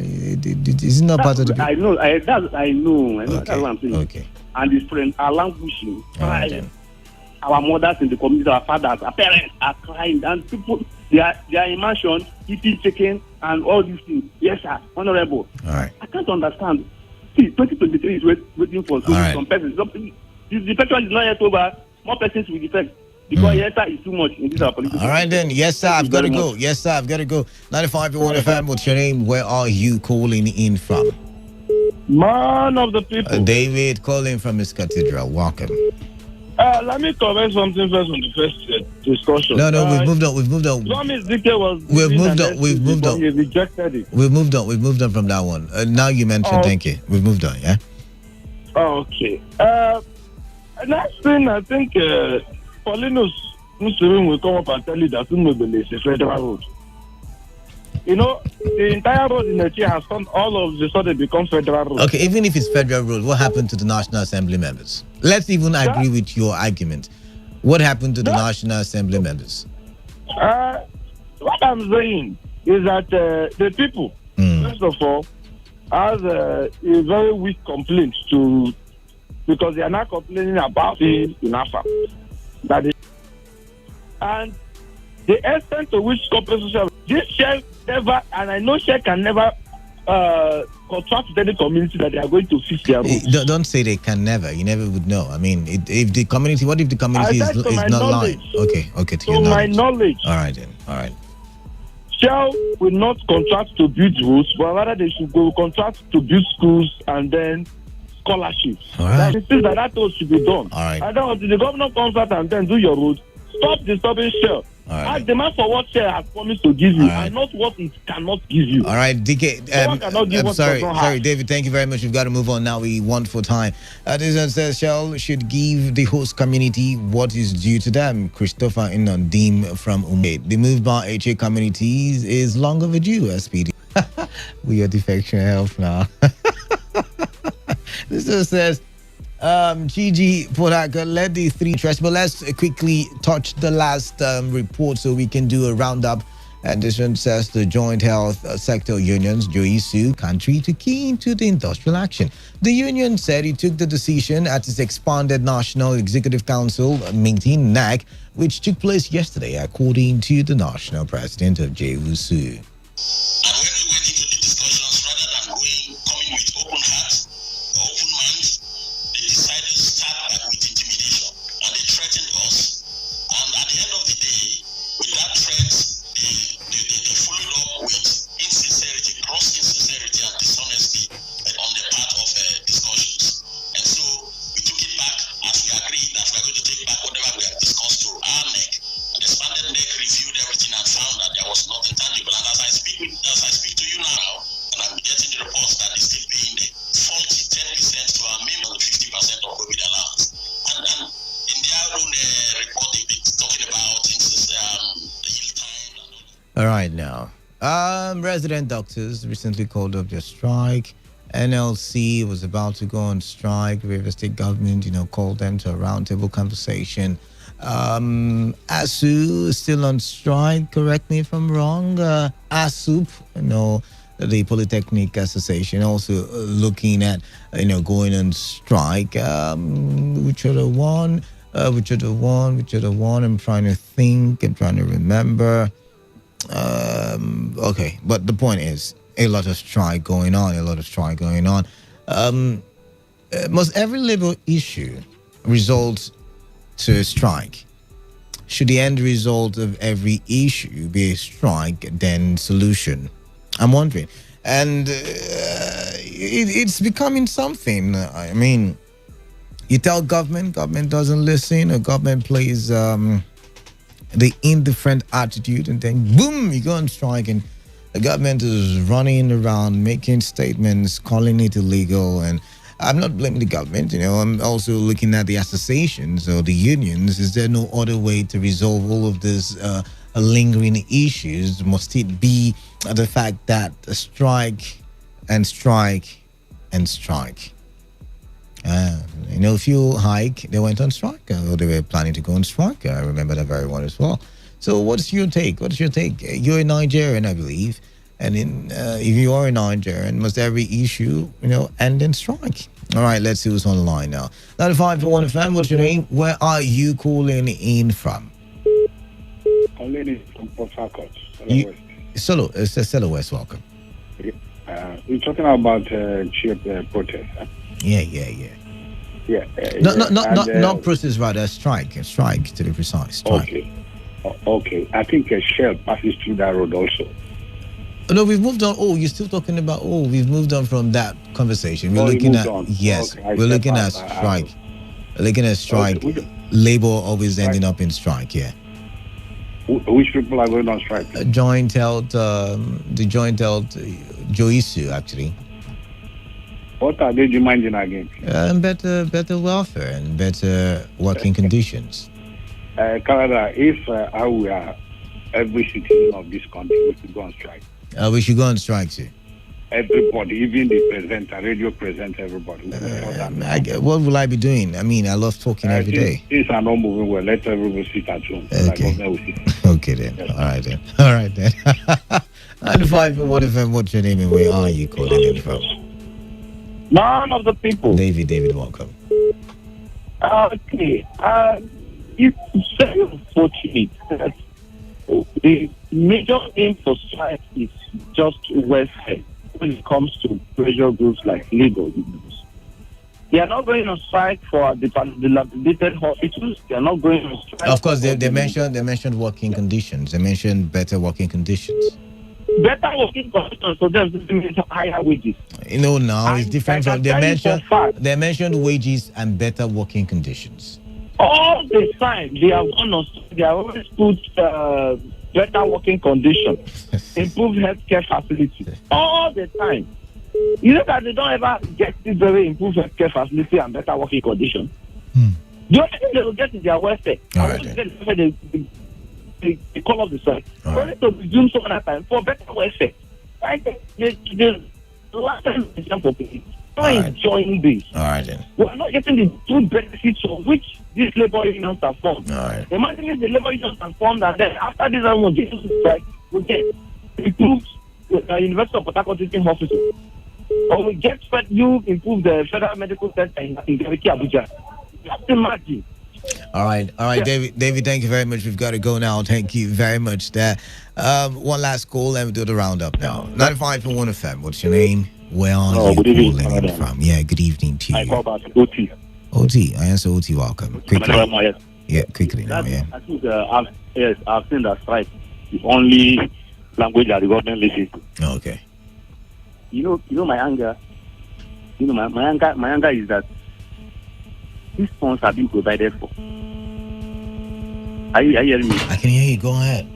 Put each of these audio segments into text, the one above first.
Is it not part of the people? I know. I know. Okay. That's what I'm saying. Okay. And his friends are languishing. All right, then. Our mothers in the community, our fathers, our parents are crying, and people they are in mansion eating chicken and all these things. Yes, sir, honorable. All right. I can't understand. See, 2023 is waiting for some persons. The person is not yet over. More persons will defect because yes, sir, is too much in this our political. All right, then. Yes, sir, I've got to go. Yes, sir, I've got to go. 95.1 FM. What's your name? Where are you calling in from? Man of the people. David calling from his cathedral. Welcome. Let me correct something first on the first discussion. No, we've moved on. Promise Dike was. We've moved on. He rejected it. We've moved on from that one. Now you mentioned, thank you. We've moved on, yeah? Okay. Next thing, I think Paulinus Muslim will come up and tell you that Umobele is a federal road. You know, the entire road in the chair has come all of the sudden become federal road. Okay, even if it's federal road, what happened to the National Assembly members? Let's even agree with your argument. What happened to the National Assembly members? What I'm saying is that the people, first of all, has a very weak complaint because they are not complaining about it in AFA. That is, and the extent to which compensation this share never, and I know share can never contract with any community that they are going to fix their roads. Don't say they can never. You never would know. I mean, if the community, what if the community is not lying? Okay. To my knowledge. All right then. All right. Shell will not contract to build roads, but rather they should go contract to build schools and then scholarships. All right. That should be done. All right. And then until the governor comes out and then do your road, stop disturbing Shell. I demand for what Shell has promised to give you, and not what it cannot give you. All right, DK. I'm sorry, David. Thank you very much. We've got to move on now. We want for time. This one says Shell should give the host community what is due to them. Christopher Inandim from Umaid. The move by HA communities is long overdue. SPD. We are defection health now. This one says. Gigi Poraka led the three trust, but let's quickly touch the last report so we can do a roundup. And this one says the joint health sector unions, JOISU, country to key into the industrial action. The union said it took the decision at its expanded National Executive Council meeting, NAC, which took place yesterday, according to the national president of JOISU. All right now. Resident doctors recently called up their strike. NLC was about to go on strike. River State government, called them to a roundtable conversation. ASU is still on strike. Correct me if I'm wrong. ASUP, the Polytechnic Association, also looking at, going on strike. Which other one? Which other one? I'm trying to think. I'm trying to remember. Okay, but the point is a lot of strike going on. Must every labor issue result to a strike? Should the end result of every issue be a strike, then solution? I'm wondering. And it's becoming something. I mean, you tell government doesn't listen, or government plays the indifferent attitude, and then boom, you go on strike, and the government is running around making statements, calling it illegal. And I'm not blaming the government, I'm also looking at the associations or the unions. Is there no other way to resolve all of these lingering issues? Must it be the fact that a strike and strike and strike? Fuel hike, they went on strike, or they were planning to go on strike. I remember that very well as well. So what's your take? You're a Nigerian, I believe. And if you are a Nigerian, must every issue, end in strike? All right, let's see who's on the line now. 95.1fm, what's your name? Where are you calling in from? Calling in from Port Harcourt, Selo West, welcome. We're talking about cheap protest. Huh? Yeah. Not protest, rather strike to be precise. Strike. Okay. I think a Shell passes through that road also. No, we've moved on. Oh, you're still talking about? Oh, we've moved on from that conversation. We're looking at we're looking at strike. We're looking at strike. Okay. Labor always ending up in strike. Yeah. Which people are going on strike? The Joint Health Joisu actually. What are they demanding again? Better welfare and better working conditions. Canada, if I were every citizen of this country, we should go on strike. We should go on strike too. Everybody, even the presenter, radio presenter, everybody. What will I be doing? I mean, I love talking every day. Things are not moving well. Let everyone sit at home. Okay. Okay then. Yes. All right then. 95.1fm, what's your name and where are you calling in from? None of the people. David, welcome. Okay. It's very unfortunate that the major aim for strike is just welfare when it comes to pressure groups like labor unions. They are not going on strike for the dilapidated hospitals. They are not going on strike. Of course, they mentioned working conditions. They mentioned better working conditions. Better working conditions for them to mean higher wages. Now it's different from they mentioned wages and better working conditions. All the time they have gone on strike. They have always put better working conditions, improved healthcare facilities. All the time. You know that they don't ever get this very improved healthcare facility and better working conditions. The only thing they will get is their welfare. All right. The call of the strike. Only to resume some other time for better welfare. The last time example, we're enjoying this. All right then. We are not getting the true benefits of which these labor unions are formed. All right. Imagine if the labor unions are formed and then after this one will get to strike, we get improved University of Port Harcourt Teaching Hospital. Or we get improve the Federal Medical Center in Abuja. Just imagine. All right, yeah. David, thank you very much. We've got to go now. Thank you very much there. One last call and we'll do the roundup now. 95.1 FM, what's your name? Where are you calling in from? Yeah, good evening to you. I call back OT. I answer OT, welcome. Quickly. Yeah, quickly now, yeah. I think, I've seen that strike. The only language that the government listens to. Okay. You know my anger. My anger is that these funds are being provided for. Are you hearing me? I can hear you. Go ahead.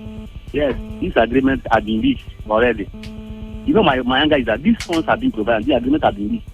Yes, these agreements have been reached already. You know my anger is that these funds have been provided. The agreements have been reached.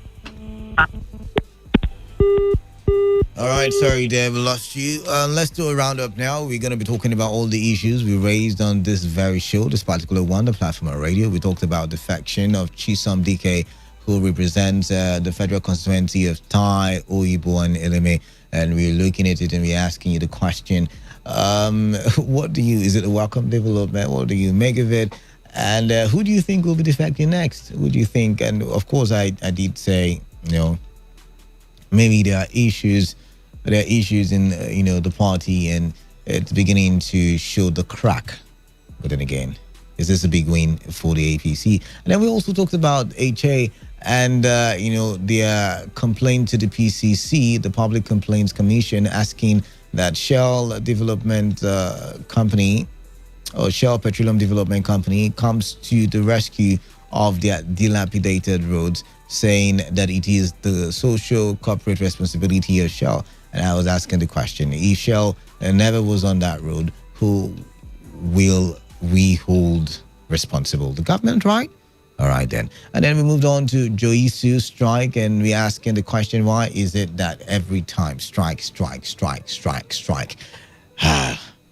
All right, sorry, Dave, we lost you. Let's do a roundup now. We're going to be talking about all the issues we raised on this very show, this particular one, the platform of radio. We talked about the faction of Chisom DK, who represents the federal constituency of Tai, Oyibo, and Eleme. And we're looking at it and we're asking you the question, is it a welcome development? What do you make of it? And who do you think will be defecting next? Who do you think? And of course, I did say, maybe there are issues in, the party and it's beginning to show the crack. But then again, is this a big win for the APC? And then we also talked about HA and, their complaint to the PCC, the Public Complaints Commission, asking that Shell Development Company or Shell Petroleum Development Company comes to the rescue of their dilapidated roads, saying that it is the social corporate responsibility of Shell. And I was asking the question, if Shell never was on that road, who will we hold responsible? The government, right? All right, then. And then we moved on to Joisu strike, and we asking the question, why is it that every time strike?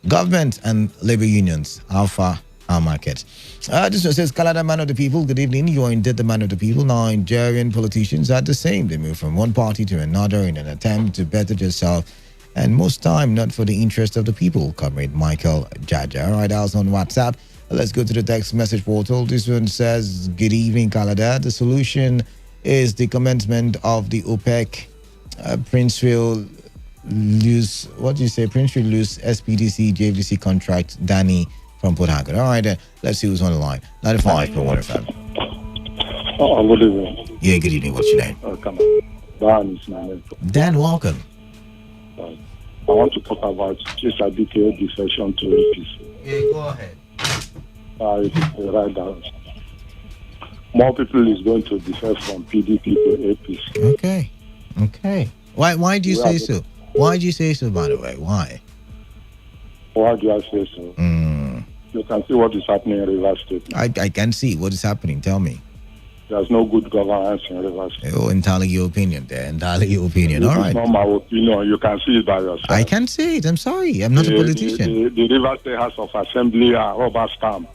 Government and labor unions, how far our market? This one says, Kalada, man of the people, good evening. You are indeed the man of the people. Nigerian politicians are the same. They move from one party to another in an attempt to better themselves, and most time not for the interest of the people, Comrade Michael Jaja. All right, I was on WhatsApp. Let's go to the text message portal. This one says, "Good evening, Canada. The solution is the commencement of the OPEC Prince will lose, what do you say? Prince will lose SPDC JVC contract." Danny from Port Harcourt. All right, then. Let's see who's on the line. 95.1 FM. Oh, good evening. Yeah, good evening. What's your name? Come on. Dan is my name. Dan, welcome. I want to talk about this detailed defection to APC. Yeah, go ahead. It is the right down. More people is going to defect from PDP to APC. Okay. Why do you say so? Why do you say so, by the way? Why? Why do I say so? You can see what is happening in Rivers State. I can see what is happening. Tell me. There's no good governance in Rivers State. Oh, entirely your opinion there. Entirely your opinion. All right. It's not my opinion. You can see it by yourself. I can see it. I'm sorry. I'm not a politician. The Rivers State House of Assembly are rubber stamp.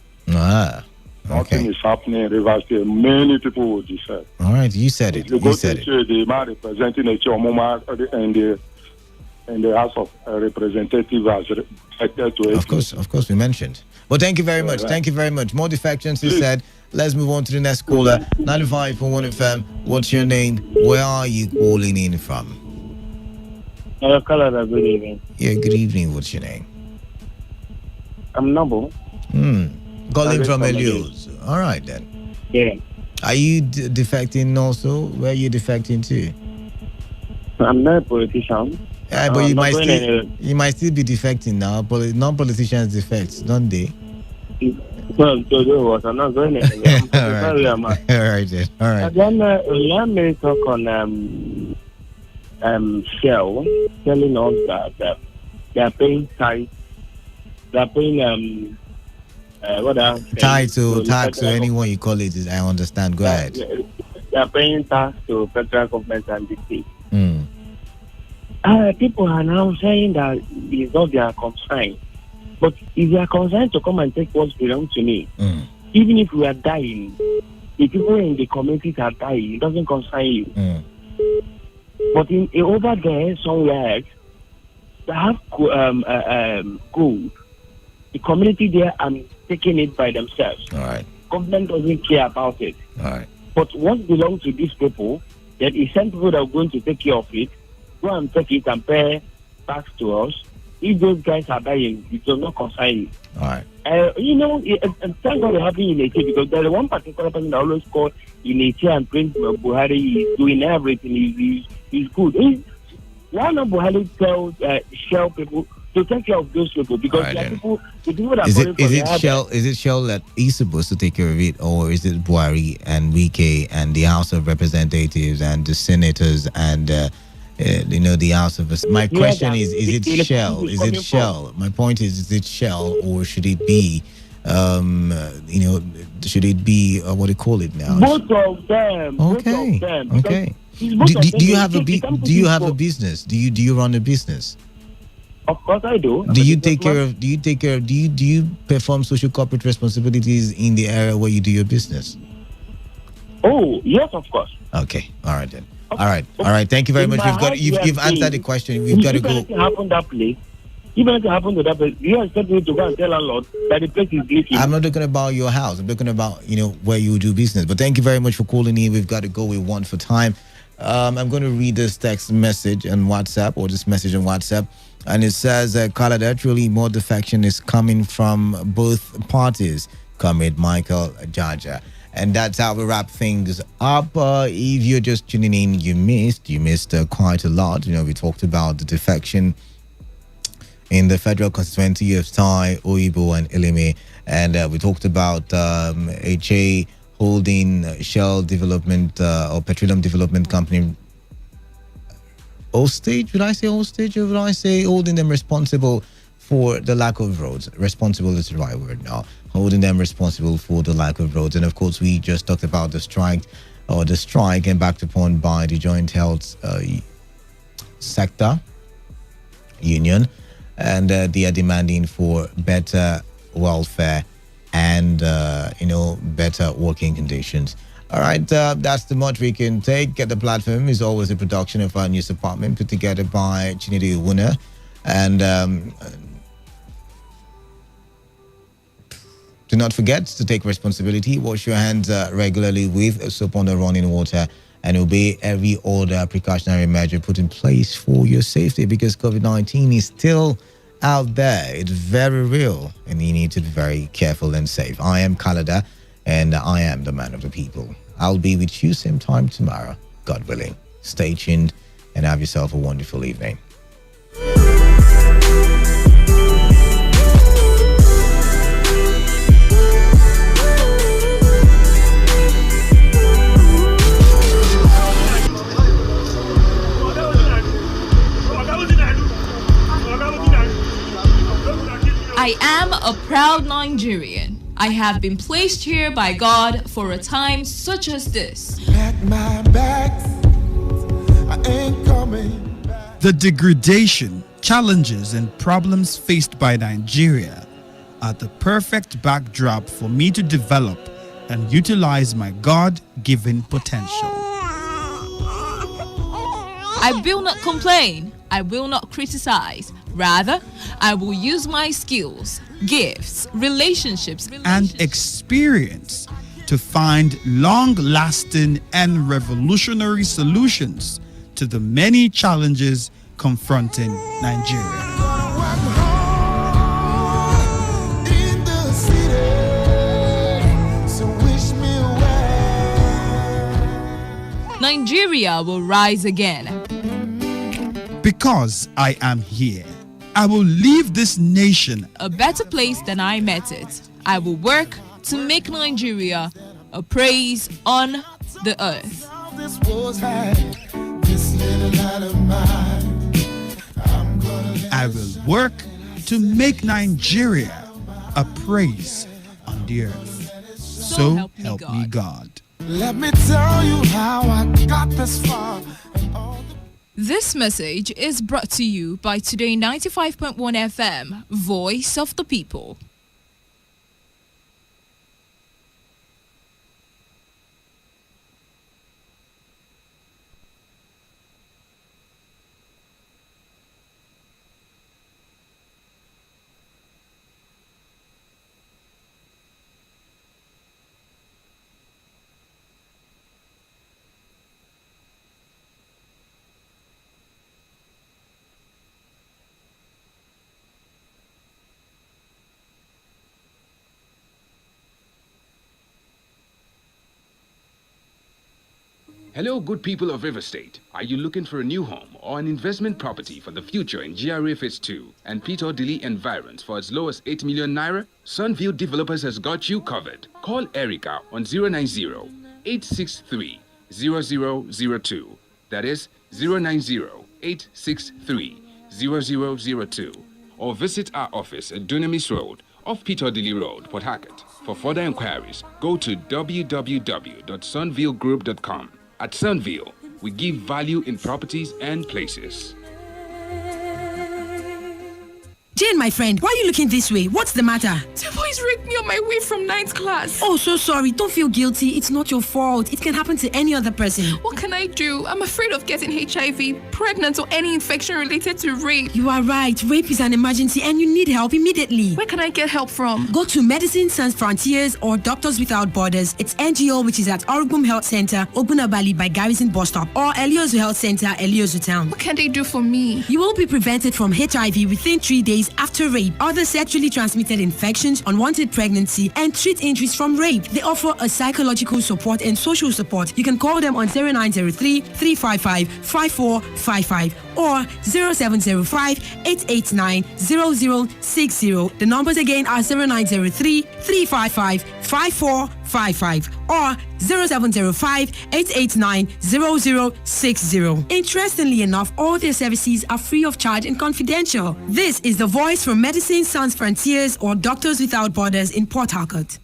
Nothing is happening in Rivers State. Many people will defect. All right. You said it. You said it. The man representing a Chomoma in the House of Representatives has defected to it. Of course, we mentioned. But thank you very much. Thank you very much. More defections, he said. Let's move on to the next caller. 95.1 FM. What's your name? Where are you calling in from? Hello, Canada. Good evening. Yeah, good evening. What's your name? I'm Noble. Calling from Elios. All right, then. Yeah. Are you defecting also? Where are you defecting to? I'm not a politician. Yeah, but you might still be defecting now. Non-politicians defect, don't they? Well, I'm not going anywhere. All right then. All right. Then let me talk on Shell telling us that they are paying tax. They are paying tax or anyone you call it. I understand. Go ahead. They are paying tax to federal government and the state. People are now saying that it's not their concern. But if they are concerned to come and take what belongs to me, even if we are dying, the people in the communities are dying, it doesn't concern you. But over there, somewhere else, they have gold. The community there are taking it by themselves. All right. Government doesn't care about it. All right. But what belongs to these people, that is sent people that are going to take care of it, go and take it and pay tax to us. If those guys are dying, it does not concern you. All right. Thank God it happened in Haiti, because there is one particular person that always called in Haiti and Prince Buhari is doing everything. He's good. Why not Buhari tell Shell people to take care of those people? Because right, people, the people that is it Shell that is supposed to take care of it, or is it Buhari and Wike and the House of Representatives and the senators and the House of... My question is it Shell? Is it Shell? My point is it Shell, or should it be, should it be, what do you call it now? Both of them. Okay. Both of them. Okay. Do you have a business? Do you run a business? Of course I do. Do you perform social corporate responsibilities in the area where you do your business? Oh, yes, of course. Okay. All right then. All right. Thank you very much. You've answered the question. We've got to go. If anything happened that place, even if it happened to that place, you expect me to go and tell landlord that the place is leaking? I'm not talking about your house. I'm talking about where you do business. But thank you very much for calling in. We've got to go. We want for time. I'm going to read this text message on WhatsApp, or this message on WhatsApp, and it says, "Canada, truly more defection is coming from both parties." Comrade Michael Jaja. And that's how we wrap things up. If you're just tuning in, you missed quite a lot. We talked about the defection in the federal constituency of Tai, Oibo, and Elime. And we talked about HA holding Shell Development or Petroleum Development Company hostage. Would I say hostage, or would I say holding them responsible for the lack of roads? Responsible is the right word now. Holding them responsible for the lack of roads. And of course, we just talked about the strike and backed upon by the Joint Health Sector Union. And they are demanding for better welfare and, better working conditions. All right, that's the much we can take. Get the Platform is always a production of our news department, put together by Chinidi Wuna. And Do not forget to take responsibility. Wash your hands regularly with soap on the running water and obey every other precautionary measure put in place for your safety, because COVID-19 is still out there. It's very real and you need to be very careful and safe. I am Kalada and I am the man of the people. I'll be with you same time tomorrow, God willing. Stay tuned and have yourself a wonderful evening. I am a proud Nigerian. I have been placed here by God for a time such as this. Pack my bags, I ain't coming back. The degradation, challenges, and problems faced by Nigeria are the perfect backdrop for me to develop and utilize my God-given potential. I will not complain. I will not criticize. Rather, I will use my skills, gifts, relationships, and experience to find long-lasting and revolutionary solutions to the many challenges confronting Nigeria. Nigeria will rise again. Because I am here, I will leave this nation a better place than I met it. I will work to make Nigeria a praise on the earth. I will work to make Nigeria a praise on the earth. So help me God. Let me tell you how I got this far. This message is brought to you by Today 95.1 FM, Voice of the People. Hello, good people of River State. Are you looking for a new home or an investment property for the future in GRA Phase 2 and Peter Dili environs for as low as 8 million naira? Sunview Developers has got you covered. Call Erica on 090-863-0002. That is 090-863-0002. Or visit our office at Dunamis Road, off Peter Dili Road, Port Harcourt. For further inquiries, go to www.sunviewgroup.com. At Sunview, we give value in properties and places. Jane, my friend, why are you looking this way? What's the matter? The boys raped me on my way from ninth class. Oh, so sorry. Don't feel guilty. It's not your fault. It can happen to any other person. What can I do? I'm afraid of getting HIV, pregnant, or any infection related to rape. You are right. Rape is an emergency and you need help immediately. Where can I get help from? Go to Medicine Sans Frontiers or Doctors Without Borders. It's NGO, which is at Orugum Health Center, Ogunabali by Garrison Bus Stop, or Eliozu Health Center, Eliozu Town. What can they do for me? You will be prevented from HIV within 3 days after rape, other sexually transmitted infections, unwanted pregnancy, and treat injuries from rape. They offer a psychological support and social support. You can call them on 0903-355-5455 or 0705-889-0060. The numbers again are 0903-355-5455 or 0705-889-0060. Interestingly enough, all their services are free of charge and confidential. This is the voice from Medicine Sans Frontiers or Doctors Without Borders in Port Harcourt.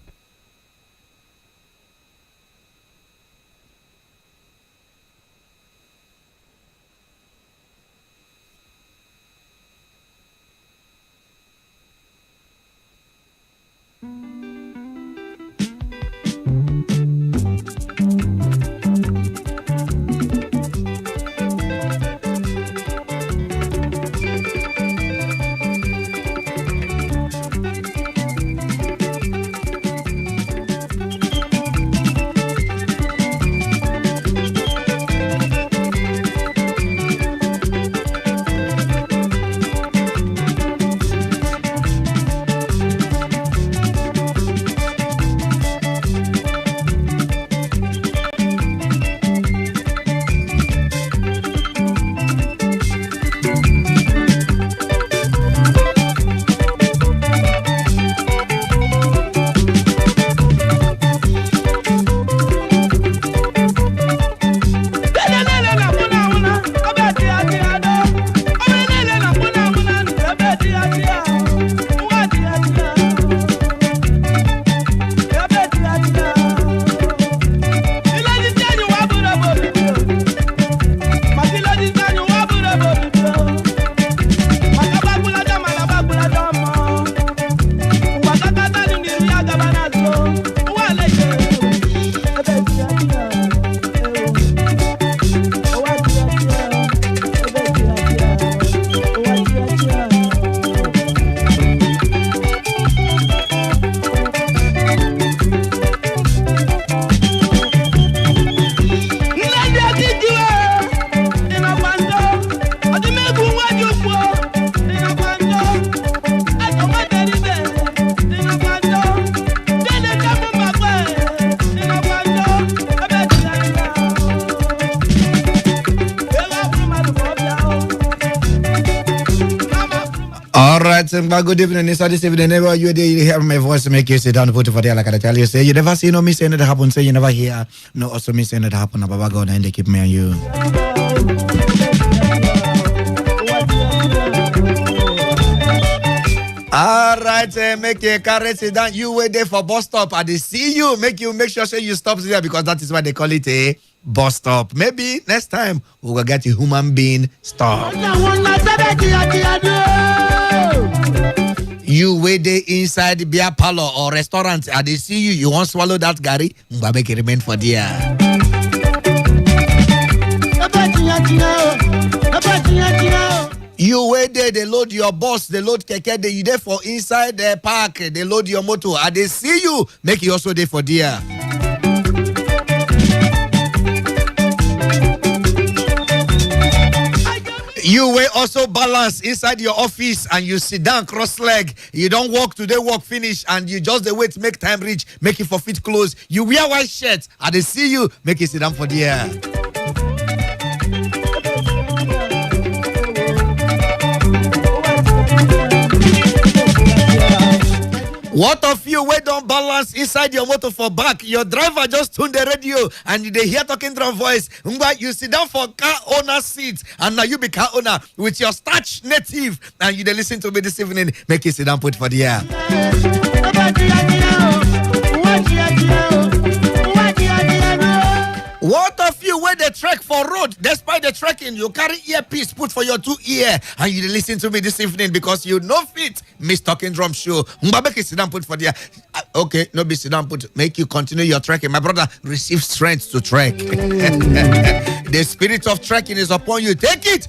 right, good evening. It's this evening. Never you hear my voice make you sit down and put it for there like I tell you. Say you never see no me saying it happen. Say you never hear no also me saying it happen. Baba God and they keep me and you. All right, make a car sit down. You wait there for bus stop. I see you. Make sure say you stop there because that is why they call it a bus stop. Maybe next time we will get a human being stop. You wait there inside the beer parlor or restaurant. I see you. You won't swallow that Gary. Make it remain for there. You wait there, they load your bus, they load keke, they you there for inside the park, they load your motor, and they see you, make you also there for there. You will also balance inside your office and you sit down cross leg. You don't walk today, work finish, and you just the wait, make time reach, make it for fit clothes. You wear white shirt and they see you, make it sit down for there. What of you wait don't balance inside your motor for back? Your driver just tuned the radio and they hear talking drum voice. You sit down for car owner seat and now you be car owner with your starch native and you they listen to me this evening. Make you sit down put for the air. What of you where they trek for road? Despite the trekking, you carry earpiece put for your 2 ear and you listen to me this evening because you know fit Miss Talking Drum Show. Mbabeke sit down put for there. Okay, no be sit down put. Make you continue your trekking. My brother, receive strength to trek. The spirit of trekking is upon you. Take it.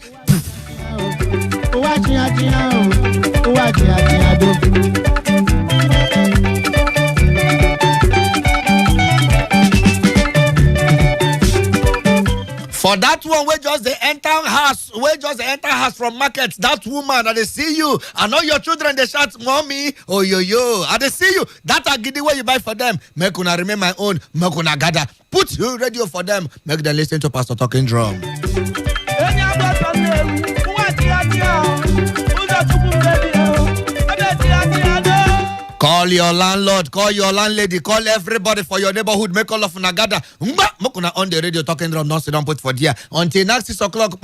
For that one, we just the enter house from market. That woman, and they see you, and all your children they shout, "Mommy, oh yo," and they see you. That agidi where you buy for them. Make una remain my own. Make una gather. Put your radio for them. Make them listen to Pastor Talking Drum. Call your landlord, call your landlady, call everybody for your neighborhood. Make all of Nagada. Mokuna on the radio Talking Drum. Don't sit down put for there until next 6 o'clock.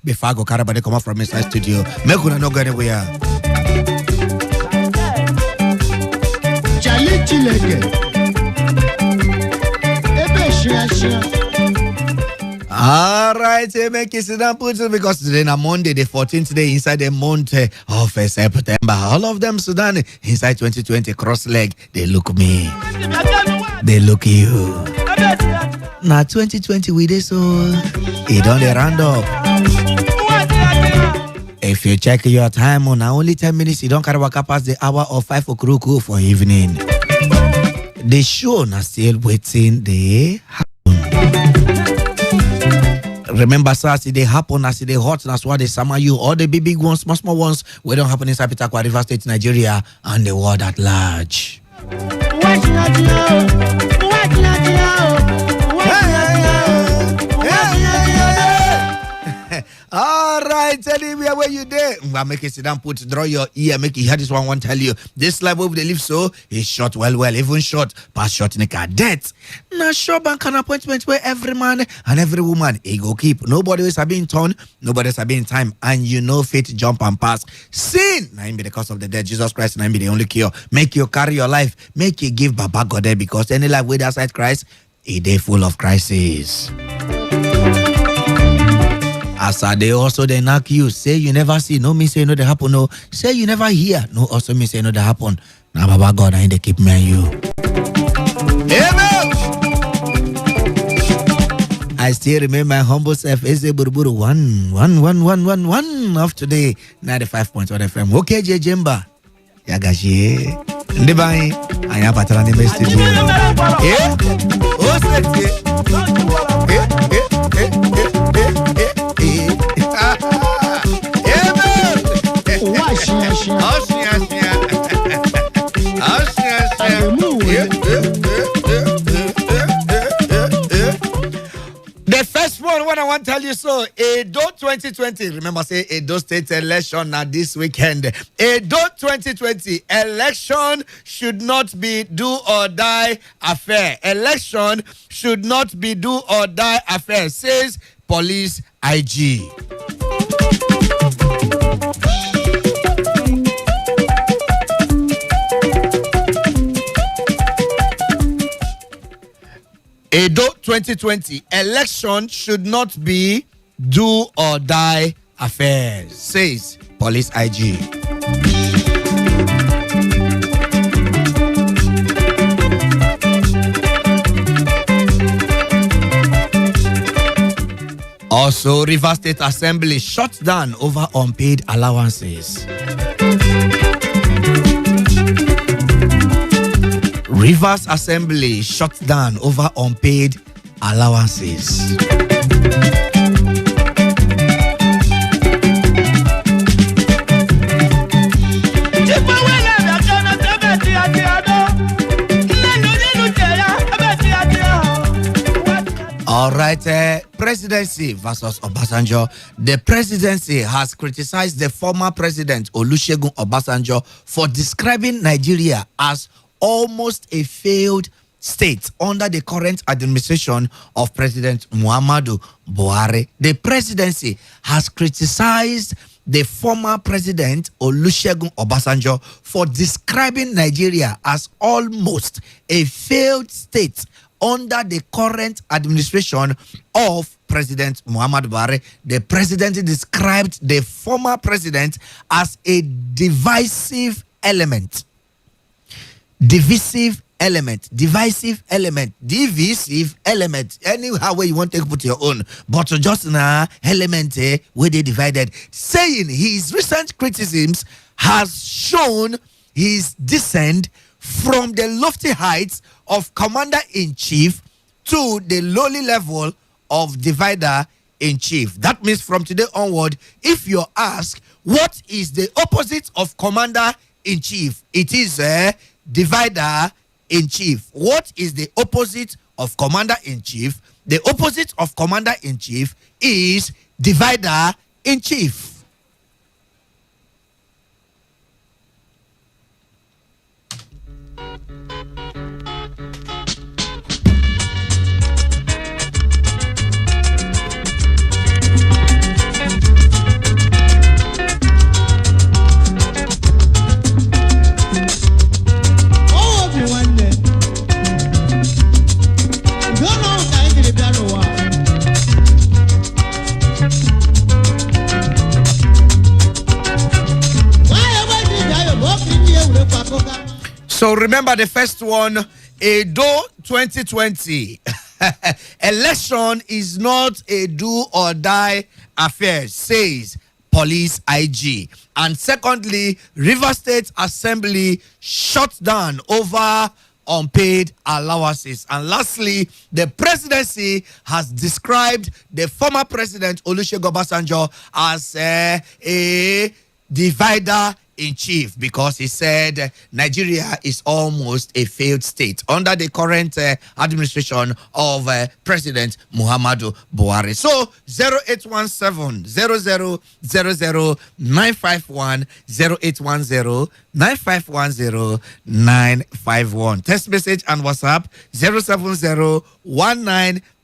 Before I go, Karabadi come up from inside studio. Make una no go anywhere. All right, make it sit down put because today na Monday, the 14th day inside the month of September. All of them Sudan inside 2020 cross leg. They look me. They look you. Now 2020 with this so it on the round up. If you check your time on only 10 minutes, you don't carry waka past the hour of 5 o'clock for evening. The show na still waiting the remember, sir, see they happen, as they hot, that's why they summer you. All the big ones, small ones, we don't happen inside Pitakwa River State, Nigeria, and the world at large. All right, anywhere where you there, make it sit down, draw your ear, make you hear this one tell you. This life where they live so is short, well, even short, past short in a death. Now, sure bank an appointment where every man and every woman go keep. Nobody is being torn, nobody is being time, and you know fit jump and pass. Sin, now be the cause of the death. Jesus Christ, now be the only cure. Make you carry your life, make you give Baba God there because any life with outside Christ, a day full of crises. As they also they knock you, say you never see, no me say no they happen, no. Say you never hear, no also me say no they happen. Now Baba God I they keep me and you. Amen. I still remember my humble self is a buruburu 1 of today 95.1 FM. Okay, J Jemba. Yagashi. Ndibai. I am patron in the studio. Eh? Oh, sexy. The first one, what I want to tell you so. Edo 2020, remember say Edo State election now this weekend. Edo 2020 election should not be do or die affair. Election should not be do or die affair, says police IG. Edo 2020 election should not be do or die affair, says police IG. Also, Rivers State Assembly shut down over unpaid allowances. Rivers Assembly shut down over unpaid allowances. All right, presidency versus Obasanjo. The presidency has criticized the former president Olusegun Obasanjo for describing Nigeria as almost a failed state under the current administration of President Muhammadu Buhari. The presidency has criticized the former president Olusegun Obasanjo for describing Nigeria as almost a failed state under the current administration of President Muhammadu Buhari. The presidency described the former president as a divisive element, divisive element, anyhow way you want to put your own, but just an element where they divided, saying his recent criticisms has shown his descent from the lofty heights of commander-in-chief to the lowly level of divider-in-chief. That means from today onward, if you ask what is the opposite of commander-in-chief, it is divider-in-chief. What is the opposite of commander-in-chief? The opposite of commander-in-chief is divider-in-chief. So remember the first one, Edo 2020. Election is not a do or die affair, says police IG. And secondly, Rivers State Assembly shut down over unpaid allowances. And lastly, the presidency has described the former president Olusegun Obasanjo as a divider-in-chief because he said Nigeria is almost a failed state under the current administration of President Muhammadu Buhari. So 0817 0000 951 0810 9510 951. Text message and WhatsApp 070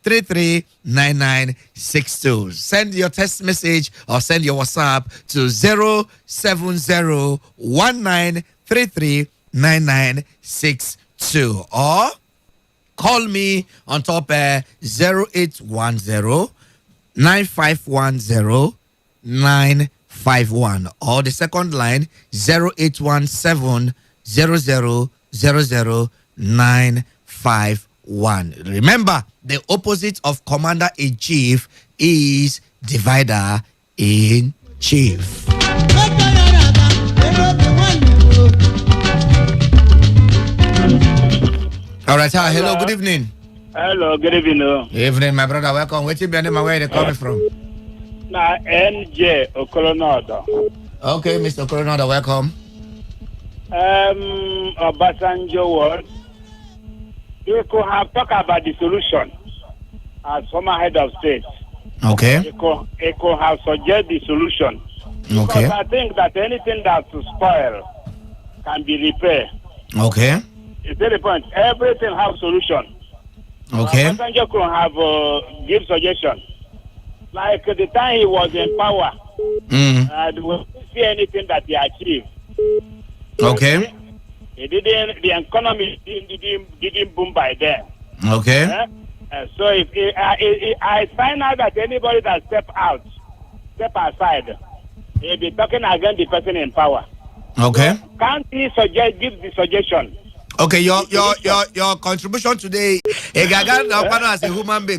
19339962. Send your text message or send your WhatsApp to 07019339962 or call me on top 0810 9510 951 or the second line 0817 0000 951. Remember, the opposite of commander-in-chief is divider-in-chief. All right, hi, hello, good evening. Hello, good evening. Evening, my brother, welcome. What's your name and where are you coming from? Now, NJ Okolonada. Okay, Mr. Okolonada, welcome. Obasanjo word. You could have talked about the solution as former head of state. Okay. It could have suggested the solution. Okay. Because I think that anything that's spoiled can be repaired. Okay. Is that the point? Everything has solution. Okay. Messenger could have give suggestion. Like the time he was in power, we didn't see anything that he achieved. Okay. He didn't. The economy didn't boom by then. Okay. So if I find out that anybody that step aside, he'll be talking against the person in power. Okay. So can't he give the suggestion? Okay, your contribution today, as a human being.